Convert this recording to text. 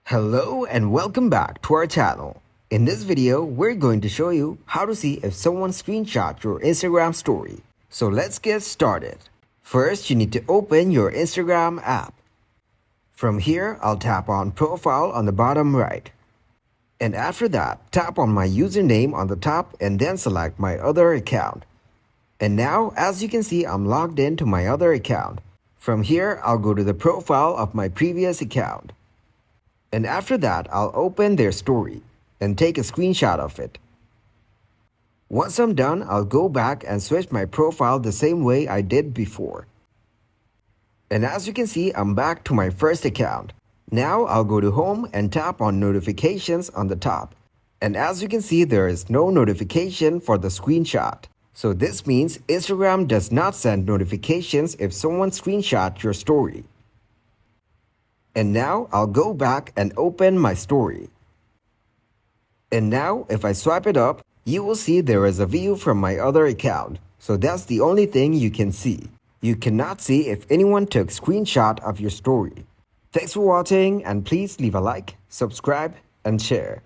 Hello and welcome back to our channel. In this video, we're going to show you how to see if someone screenshot your Instagram story. So let's get started. First, you need to open your Instagram app. From here, I'll tap on Profile on the bottom right. And after that, tap on my username on the top and then select my other account. And now, as you can see, I'm logged into my other account. From here, I'll go to the profile of my previous account. And after that, I'll open their story and take a screenshot of it. Once I'm done, I'll go back and switch my profile the same way I did before. And as you can see, I'm back to my first account. Now I'll go to Home and tap on Notifications on the top. And as you can see, there is no notification for the screenshot. So this means Instagram does not send notifications if someone screenshot your story. And now I'll go back and open my story. And now if I swipe it up, you will see there is a view from my other account. So that's the only thing you can see. You cannot see if anyone took screenshot of your story. Thanks for watching and please leave a like, subscribe and share.